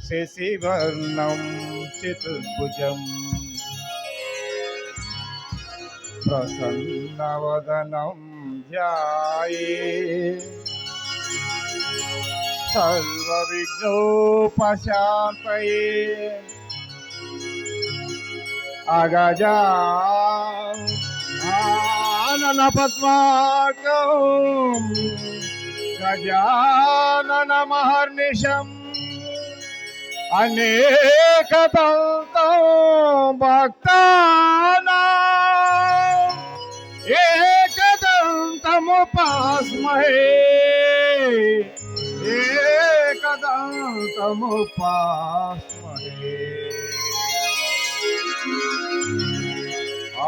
శశివర్ణం చతుర్భుజం ప్రసన్నవదనం ధ్యాయే సర్వవిఘ్నోపశాంతయే అగజానన పద్మార్కం గజానన మహర్నిశం అనేకదంతం భక్తానాం ఏకదంతముపాస్మహే ఏకదంతముపాస్మహే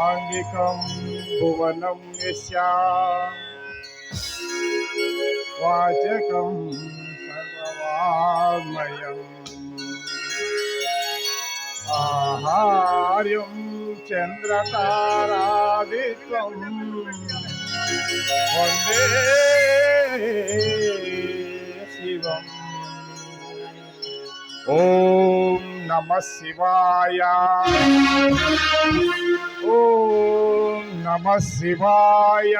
ఆంగికం భువనం యస్యా వాచకం సర్వవాङ्मयम् ఆహార్యం చంద్రతారాదిత్యం వందే శివం. ఓం నమః శివాయ. ఓం నమః శివాయ.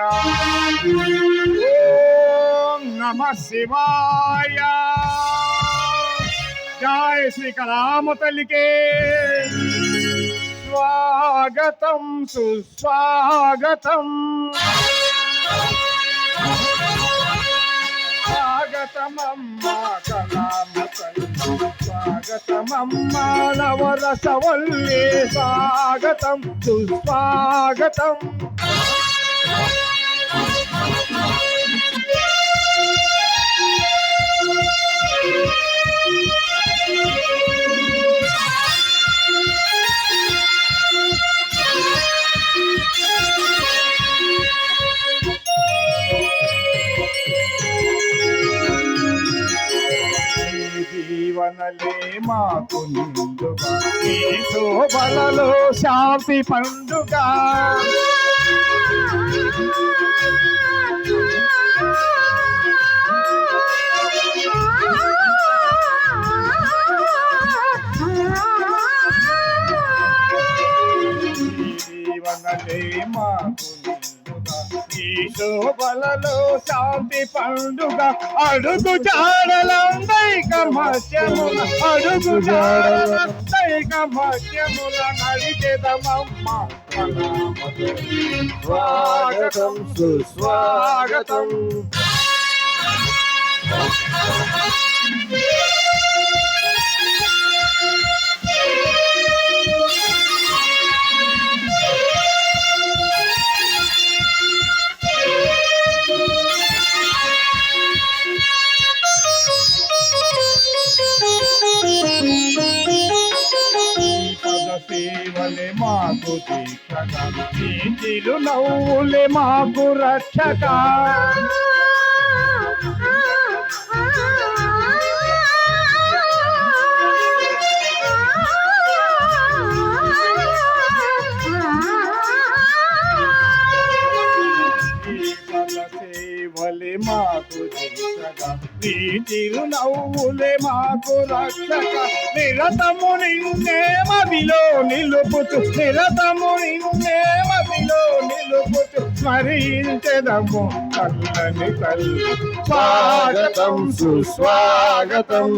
ఓం నమః శివాయ. జై శ్రీ కళామ తల్లికే స్వాగతం సుస్వాగతం. స్వాగతమమ్మా కళామ తల్లి, స్వాగతమమ్మా నవరసవల్లి, స్వాగతం సుస్వాగతం. జీవనలే మాకు నిండుగా, ఈ శోభలలో శాంతి పండుగ. జీవనలే మాకు ఈ శోభలలో శాంతి పండుగ. అడుగు జాడలందైక మధ్యముల, అడుగు జాడలందైక మధ్యముల నడిచెదమమ్మ స్వాగతం సుస్వాగతం. సేవలే మాకు దీక్షక, ఈ చిరునవ్వులే మాకు రక్షక. సేవలే మాకు దీక్షక, ఈ చిరునవ్వులే మాకు రక్షక. నిరతము నిన్నే మదిలో నిలుపుతూ, నిరతము నిన్నే మదిలో నిలుపుతూ స్మరించెదము కల్లని తల్లి. స్వాగతం సుస్వాగతం.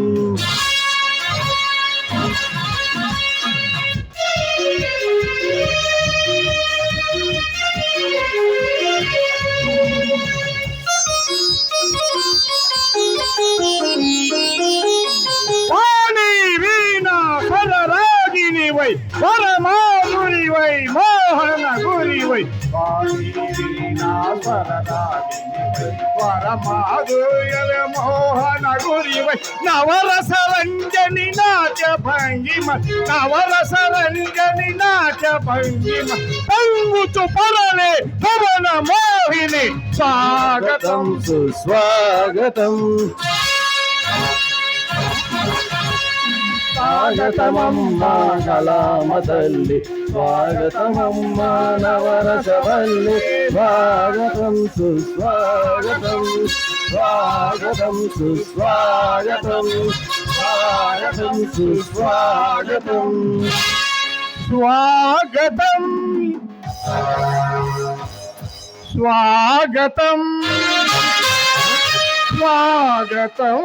వై పరమాధురివై మోహన గురివై, పరమాధుర్యల మోహన గురివై. నవరసరంజని నాట్య భంగిమ, నవరసరంజని నాట్య భంగిమ. పొంగుచు పరలే పవన మోహిని, స్వాగతం సుస్వాగతం. స్వాగతమమ్మా కళామ తల్లి, స్వాగతమమ్మా నవరసవల్లి, స్వాగతం సుస్వాగతం. స్వాగతం సుస్వాగతం స్వాగతం సుస్వాగతం స్వాగతం స్వాగతం స్వాగతం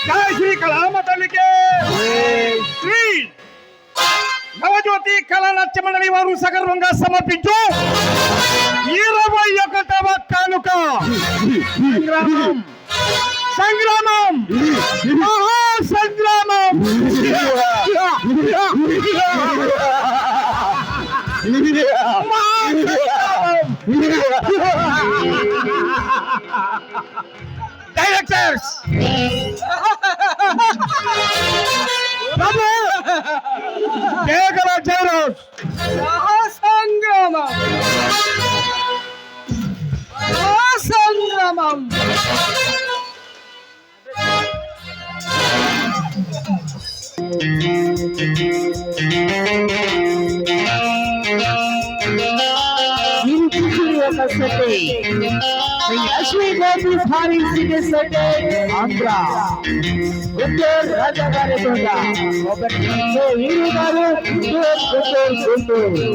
జై శ్రీ కళామ తల్లికే శ్రీ నవజ్యోతి కళానాట్య మండలి వారు సగర్వంగా సమర్పించు 21వ కానుక సంగ్రామం సంగ్రామం మహాసంగ్రామం డైరెక్టర్స్ సంగ్రామం సంగ్రామం ఆంధ్ర రాజా గారి తోట ఒకటి హీరో గారు గుంటూరు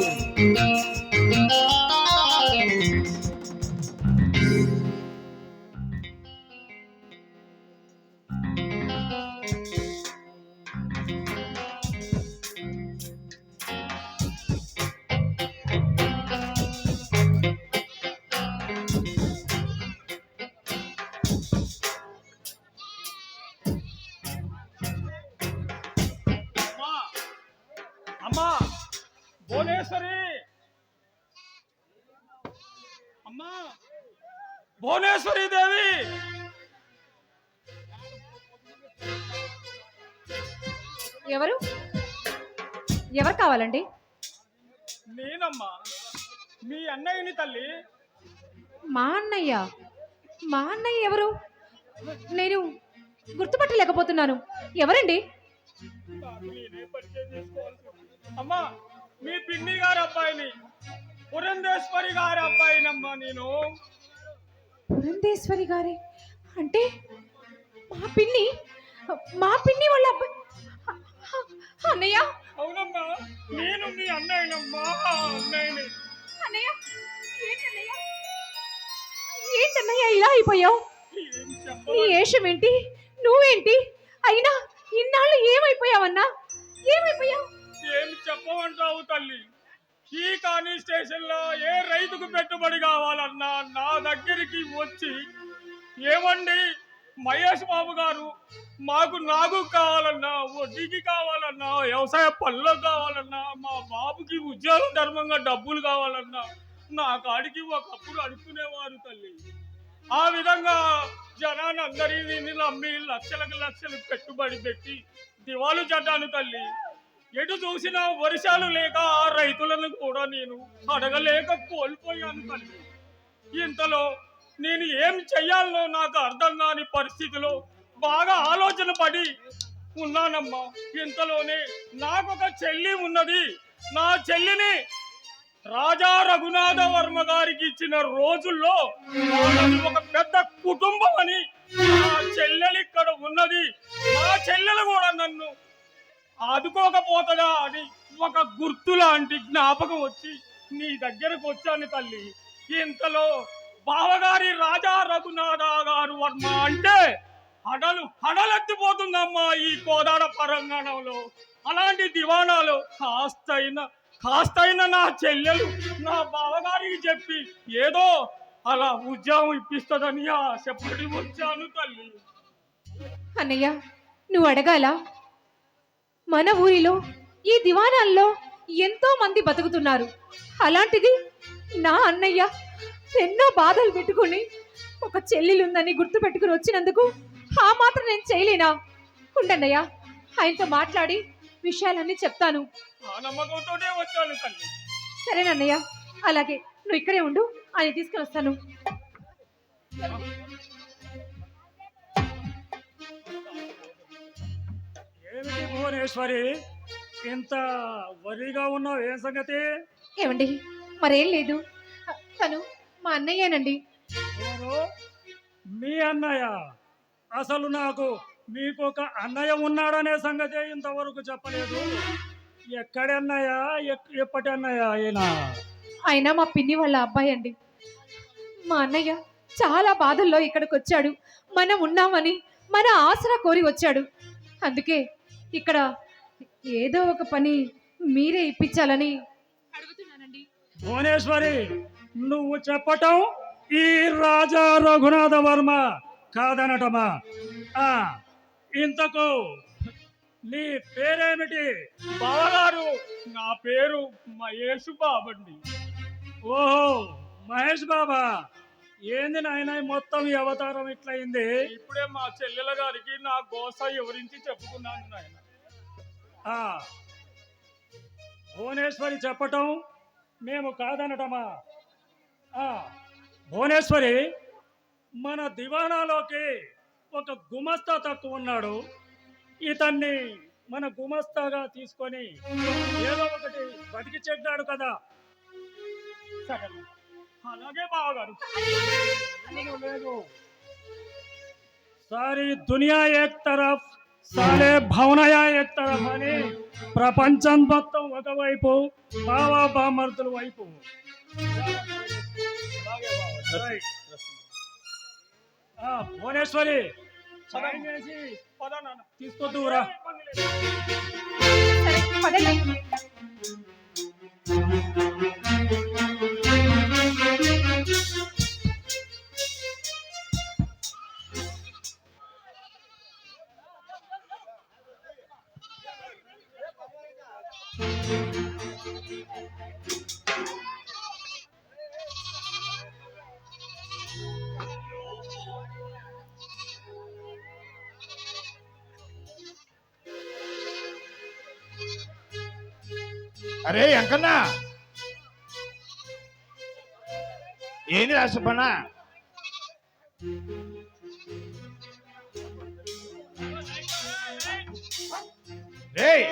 అమ్మా భువనేశ్వరి అమ్మా భువనేశ్వరి దేవి ఎవరు ఎవరు కావాలండి? నేనమ్మా మీ అన్నయ్యని తల్లి. మా అన్నయ్య? మా అన్నయ్య ఎవరు? నేను గుర్తుపట్టలేకపోతున్నాను. ఎవరండి? అమ్మా మీ పిన్ని గారి అబ్బాయిని, పురంధేశ్వరి గారి అబ్బాయినమ్మా నేను. పురంధేశ్వరి గారి అంటే మా పిన్ని వాళ్ళ అబ్బాయి అన్నయ్య? అవునమ్మా నేను మీ అన్నయ్యనమ్మా అన్నయ్యని. అన్నయ్య ఏంటన్నయ్య ఇలా అయిపోయావు? నీ వేషం ఏంటి, నువ్వేంటి, అయినా ఇన్నాళ్ళు ఏమైపోయావన్నా? ఏమైపోయావు? ఏమి చెప్పమంటావు తల్లి? ఈ కాన్స్టిట్యూషన్ లో ఏ రైతుకు పెట్టుబడి కావాలన్నా నా దగ్గరికి వచ్చి, ఏమండి మహేష్ బాబు గారు మాకు నాగు కావాలన్నా, వడ్డీకి కావాలన్నా, వ్యవసాయ పనులకు కావాలన్నా, మా బాబుకి ఉద్యోగ ధర్మంగా డబ్బులు కావాలన్నా నా కాడికి ఒకప్పుడు అడుక్కునేవారు తల్లి. ఆ విధంగా జనాన్ని అందరినీ నమ్మి లక్షలకు లక్షలు పెట్టుబడి పెట్టి దివాలు చెడ్డాను తల్లి. ఎటు చూసినా వర్షాలు లేక ఆ రైతులను కూడా నేను అడగలేక కోల్పోయాను తల్లి. ఇంతలో నేను ఏం చెయ్యాలనో నాకు అర్థం కాని పరిస్థితిలో బాగా ఆలోచన పడి ఉన్నానమ్మా. ఇంతలోనే నాకొక చెల్లి ఉన్నది. నా చెల్లిని రాజా రఘునాథ వర్మ గారికి ఇచ్చిన రోజుల్లో ఒక పెద్ద కుటుంబం అని నా చెల్లెలు ఇక్కడ ఉన్నది. నా చెల్లెలు కూడా నన్ను ఆదుకోకపోతుందా అని ఒక గుర్తు లాంటి జ్ఞాపకం వచ్చి నీ దగ్గరకు వచ్చాను తల్లి. ఇంతలో బావగారి రాజా రఘునాథ గారు వర్మ అంటే హడలెత్తిపోతుందమ్మా ఈ కోదాడ పరంగణంలో. అలాంటి దివాణాలు కాస్తైన నా చెల్లెలు నా బావగారికి చెప్పి ఏదో అలా ఉద్యోగం ఇప్పిస్తుందని ఆశపడి వచ్చాను తల్లి. అన్నయ్య నువ్వు అడగాల? మన ఊరిలో ఈ దివాణాల్లో ఎంతో మంది బతుకుతున్నారు. అలాంటిది నా అన్నయ్య ఎన్నో బాధలు పెట్టుకుని ఒక చెల్లెలుందని గుర్తు పెట్టుకుని వచ్చినందుకు ఆ మాత్రం నేను చేయలేనా? ఉండన్నయ్య, ఆయనతో మాట్లాడి విషయాలన్నీ చెప్తాను. ఆ నమ్మకంతోనే వచ్చాను తల్లి. సరేనన్నయ్య, అలాగే నువ్వు ఇక్కడే ఉండు, ఆయన తీసుకుని వస్తాను. ఏమిటి భువనేశ్వరి, ఇంత వరిగా ఉన్నావు? ఏం సంగతి? ఏమండి, మరేం లేదు. తను మా అన్నయ్యేనండి. ఎవరు? మీ అన్నయ్య? అసలు నాకు మీకు ఒక అన్నయ్య ఉన్నాడనే సంగతి ఇంతవరకు చెప్పలేదు. ఎక్కడి అన్నయ్య? ఎప్పటి అన్నయ్య అయినా? ఆయన మా పిన్ని వాళ్ళ అబ్బాయి అండి. మా అన్నయ్య చాలా బాధల్లో ఇక్కడికి వచ్చాడు. మనం ఉన్నామని మన ఆసరా కోరి వచ్చాడు. అందుకే ఇక్కడ ఏదో ఒక పని మీరే ఇప్పించాలని అడుగుతున్నానండి. భువనేశ్వరి, నువ్వు చెప్పటం ఈ రాజా రఘునాథ వర్మ కాదనటమా? ఆ, ఇంతకు నీ పేరేమిటి? బావగారు, నా పేరు మహేష్ బాబండి. ఓహో, మహేష్ బాబా. ఏంది నాయన మొత్తం ఈ అవతారం ఇట్లయింది? ఇప్పుడే మా చెల్లెల గారికి నా గోస ఎవరించి చెప్పుకున్నాను నాయన. భువనేశ్వరి చెప్పటం మేము కాదనటమా? భువనేశ్వరి, మన దివాణాలోకి ఒక గుమస్తా తక్కువ ఉన్నాడు. ఇతన్ని మన గుమస్తాగా తీసుకొని ఏదో ఒకటి బతికి చెడ్డాడు కదా. సరే, అలాగే బావగారు. లేదు, సారీ దునియా ఏక్ తరఫ్, సాలే భవనయా ఏక్ తరఫ్ అని ప్రపంచం మొత్తం ఒకవైపు, బావా బామర్దుల వైపు. భువనేశ్వరి, సాయం చేసి తీసుకొద్దురా. సరే పదండి. అరే ఎంకన్నా, ఏంది రాసప్పన్న? రేయ్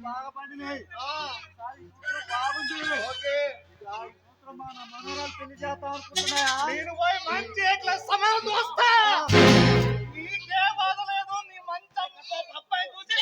బాగా పండినాయి. బాగుంది. మన మనోరాలు పెళ్లి చేద్దాం అనుకుంటున్నాయా? నేను పోయి మంచి సమయం చూస్తా. నీకే బాధ లేదు. నీ మంచి అబ్బాయి చూసి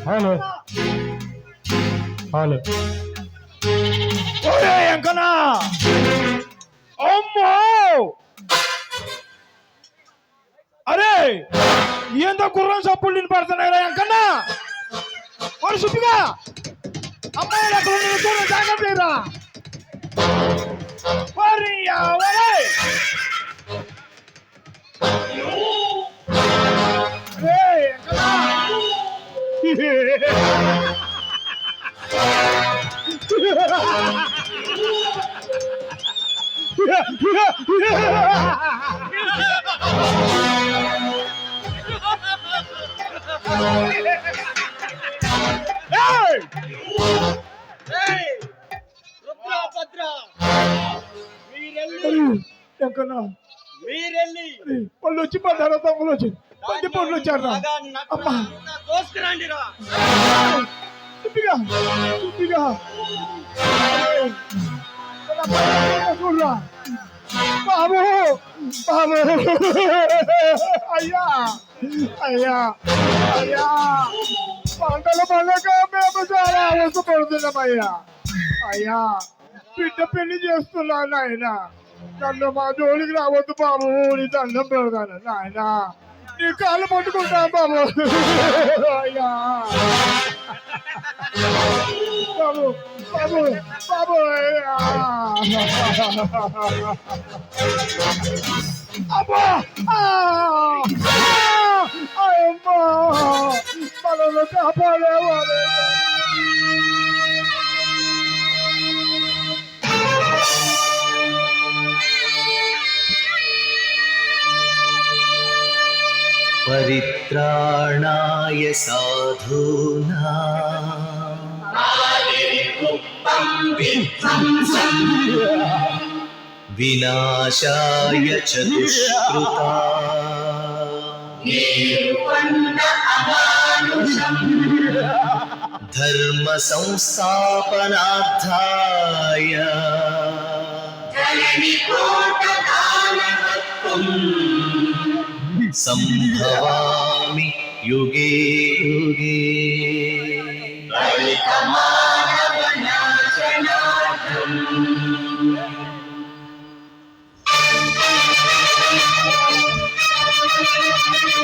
హలో హలో, ఎంకన్నా, అమ్మో, అరే ఏందో గుర్రం సప్పులు నేను పడుతున్నాయి ఎంకన్నా. వాడు సుప్పిగా అమ్మాయిలు అక్కడ దూరం జాగ్రత్తరా. కన్నా మీరెళ్ళి వాళ్ళు వచ్చి పడ్డారా తమ్ముళ్ళు వచ్చి బండి పనులు వచ్చారా అమ్మా దోసుకురండి రా. సుబ్బిగా సుబ్బిగా చూడరా బాబు బాబు అయ్యా అయ్యా అయ్యా పంటలు పండగ మేము చాలా అవసరపడుతున్నామయ్యా అయ్యా బిడ్డ పెళ్లి చేస్తున్నాను నాయన నన్ను మా జోలికి రావద్దు బాబు నీ దండం పెడతాను నాయన నీ కాళ్ళు పట్టుకుంటాను బాబు అయ్యా బాబు బాబు బాబు అబ్బా అమ్మా మనల్ని కాపాడేవాడు परित्राणाय साधूना विनाशाय च दुष्कृता धर्म संस्थापनार्थाय संभवामि युगे युगे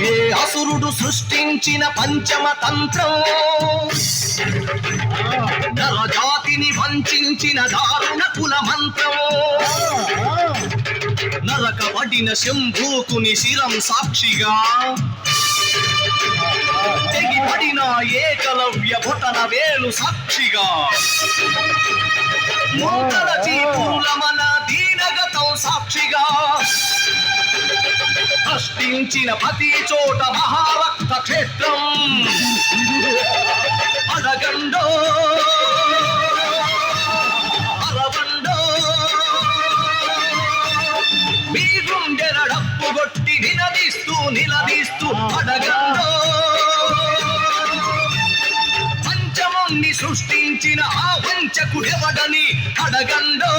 ఏ అసురుడు సృష్టించిన పంచమ తంత్రం నరజాతిని వంచిన దారుణ కుల మంత్రం నరకబడిన శంభూకుని శిరం సాక్షిగా తెగిపడిన ఏకలవ్య బొటన వేలు సాక్షిగా మూతల చీపులమన దీనగతం సాక్షిగా సృష్టించిన ప్రతి చోట మహారక్త క్షేత్రం అడగండో అరవండో మీ గుండెల డప్పు కొట్టి నిలదీస్తూ అడగండో పంచముణ్ణి సృష్టించిన ఆ వంచకుడెవడని అడగండో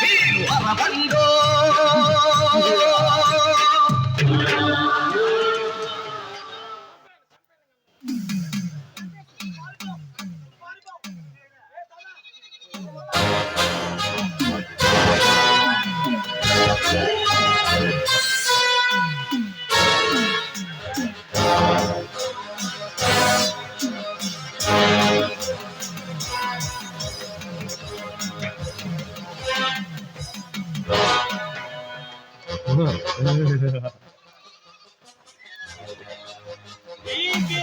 మీరు అరవండో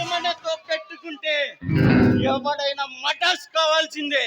మనతో పెట్టుకుంటే ఎవడైనా మటాస్ కావాల్సిందే.